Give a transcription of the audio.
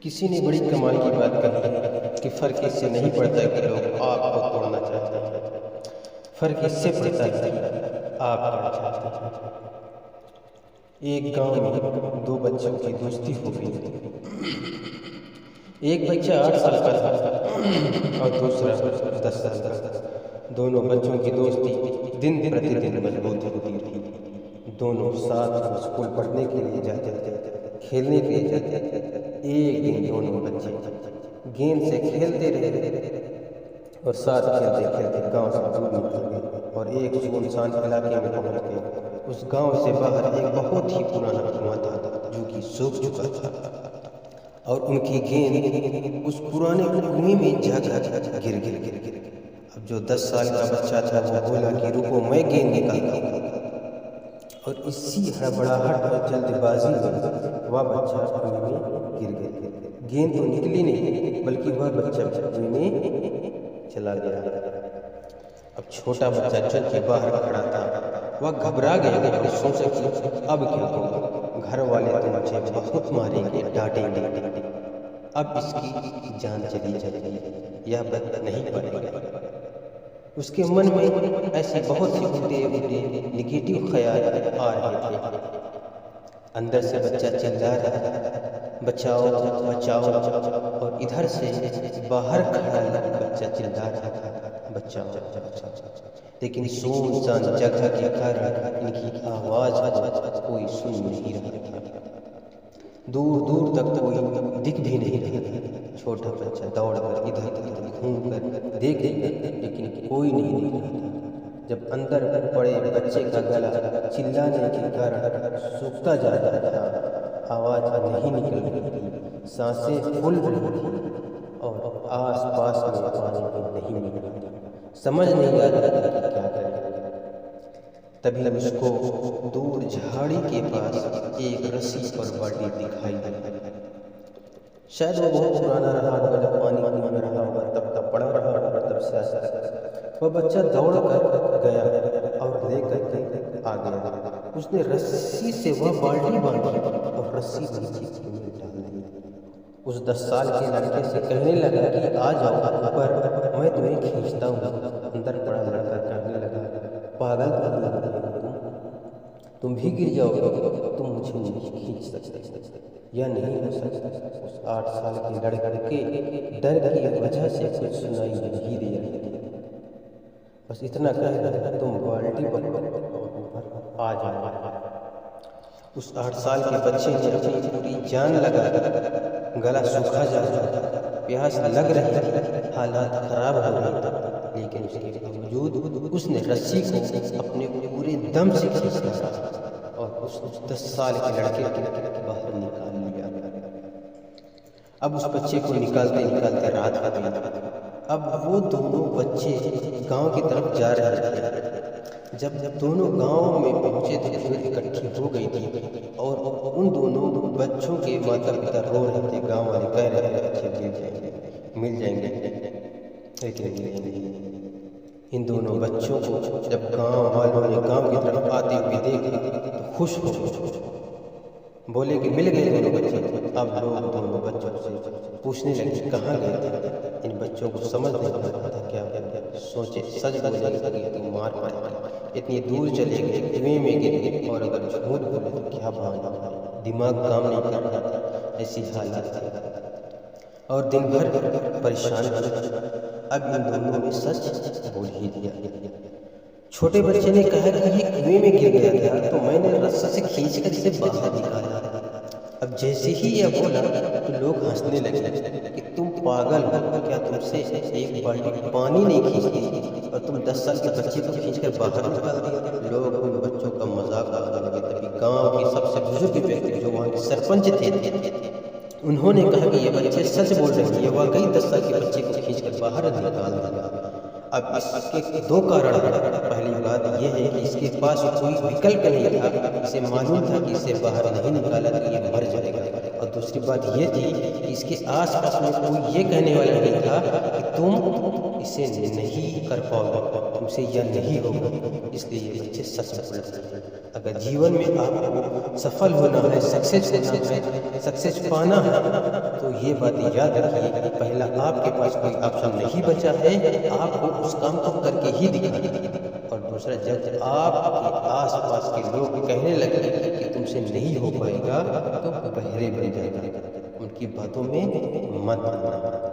किसी ने बड़ी कमाल की बात कही कि फ़र्क इससे नहीं पड़ता कि लोग आग को तोड़ना चाहते हैं, फ़र्क इससे पड़ता है कि आग तोड़ना चाहते हैं। एक गांव में दो बच्चों की दोस्ती हो गई। एक बच्चा 8 साल का था और दूसरा 10 साल का। दोनों बच्चों की दोस्ती दिन प्रतिदिन मजबूत होती थी। दोनों साथ स्कूल पढ़ने के लिए जाते थे, खेलने के लिए जाते थे। एक दिन दोनों बच्चे गेंद से खेलते रहे और साथ खेलते खेलते गांव से दूर निकल गए और एक सुनसान इलाके में पहुंच गए। उस गांव से बाहर एक बहुत ही पुराना कुआं था जो कि सूख चुका था और उनकी गेंद उस पुराने कुएं में जा गिर। अब जो 10 साल का बच्चा था वो बोला कि रुको, मैं गेंद निकालता हूँ। और इसी हड़बड़ाहट और जल्दबाजी में वह बच्चा कुएं में गिर गया। गेंद तो निकली नहीं बल्कि वह बच्चा कुएं में चला गया। अब छोटा बच्चा जो के बाहर खड़ा था वह घबरा गया और सोचा कि अब क्या होगा। घर वाले तो मुझे बहुत मारेंगे, डांटेंगे। अब इसकी जान चली जाएगी, यह बच नहीं पाएगा। उसके मन में ऐसे बहुत से उल्टे निगेटिव ख्याल आ रहे थे। अंदर से बच्चा चिल्ला रहा था, बचाओ बचाओ, और इधर से बाहर खड़ा बच्चा चिल्ला रहा था, बचाओ बचाओ। लेकिन सुनसान जगह के कारण इनकी आवाज को कोई सुन नहीं रहा था। दूर दूर तक कोई दिख भी नहीं रहा था। छोटा बच्चा दौड़कर इधर उधर घूमकर देख लेकिन कोई नहीं दिख रहा था। जब अंदर पड़े बच्चे का गला चिल्लाने के कारण सूखता जा रहा था, आवाज नहीं निकल रही थी, सांसें फूल रही थी और आस पास में पानी भी नहीं मिल रहा था। समझ नहीं आ रहा था कि क्या करें। तभी उसको दूर झाड़ी के पास एक रस्सी पर बाल्टी दिखाई दी। शायद वो बहुत पुराना रहा होगा, जब पानी में रहा होगा तब पड़ा रहा होगा, तब से ऐसा वह बच्चा दौड़ कर गया और लेकर के आ गया। उसने रस्सी से वह बाल्टी बांधी और रस्सी में डाल दी। उस 10 साल के लड़के से कहने लगा कि आ जाओ ऊपर, मैं तुम्हें खींचता हूँ। अंदर पड़ा लड़का कहने लगा, पागल तुम भी गिर जाओगे, तुम मुझे नहीं खींच सकते, यह नहीं हो सकता। उस 8 साल के लड़के डर की वजह से कुछ सुनाई नहीं दे रही थी। बस इतना कह रहा, तुम बाल्टी पर ऊपर आ जाओ। उस 8 साल के बच्चे ने अपनी पूरी जान लगा, गला सूखा जा रहा था, प्यास लग रही थी, हालात खराब हो रहे थे, लेकिन उसके बावजूद उसने रस्सी को अपने पूरे दम से खींचा और उस 10 साल के लड़के को बाहर निकाल लिया। अब उस बच्चे को निकालते निकालते रात आ गई। अब वो दोनों बच्चे गांव की तरफ जा रहे थे। जब दोनों गांव में पहुंचे तो भीड़ इकट्ठी हो गई थी और उन दोनों बच्चों के माता पिता रो रहे थे। गांव वाले कह रहे थे बच्चे मिल जाएंगे, लेकिन इन दोनों बच्चों को जब गांव वालों ने गांव की तरफ आते हुए देखा तो खुश हो बोले कि मिल गए दोनों बच्चे। अब लोग दोनों बच्चों से पूछने लगे कहाँ गए थे। इन बच्चों को समझ नहीं आ रहा था क्या सोचे। सच बोले तो मार पड़े, इतनी दूर चले गए, कुएं में गिर गए, और अगर झूठ बोले तो क्या भावना, दिमाग काम नहीं कर रहा था, ऐसी हालत थी और दिन भर परेशान थे। अब इन दोनों ने सच बोल ही दिया। छोटे बच्चे ने कहा कि ये कुएं में गिर गया था तो मैंने रस्सी से खींचकर इसे बाहर निकाला। अब जैसे ही यह बोला तो लोग हंसने लगे कि तुम पागल हो क्या, तुमसे एक बाल्टी पानी नहीं खींचती और तुम 10 साल के बच्चे को खींचकर बाहर निकाल दिया। लोग उन बच्चों का मजाक उड़ाने लगे। तभी गांव के सबसे बुजुर्ग व्यक्ति जो वहाँ के सरपंच थे, उन्होंने कहा कि ये बच्चे सच बोल रहे हैं, ये वाकई 10 साल के बच्चे को खींचकर बाहर निकाल दिया। अब इसके 2 कारण हैं। पहली बात यह है कि इसके पास कोई विकल्प नहीं था, इसे मालूम था कि इसे बाहर नहीं निकाला तो ये मर जाएगा, और दूसरी बात ये थी कि इसके आसपास में कोई ये कहने वाला नहीं था कि तुम इसे नहीं कर पाओगे, तुमसे यह नहीं होगा। इसलिए ये बच्चे सच में बोलते हैं। अगर जीवन में आपको सफल होना है, सक्सेस होना है, सक्सेस पाना है, तो ये बातें याद रखिए कि पहला आपके पास कोई ऑप्शन नहीं बचा है, आपको उस काम को करके ही दिखाना। और दूसरा, जब आपके आसपास के लोग कहने लगे कि तुमसे नहीं हो पाएगा, तो बहरे बन जाएगा, उनकी बातों में मत आना।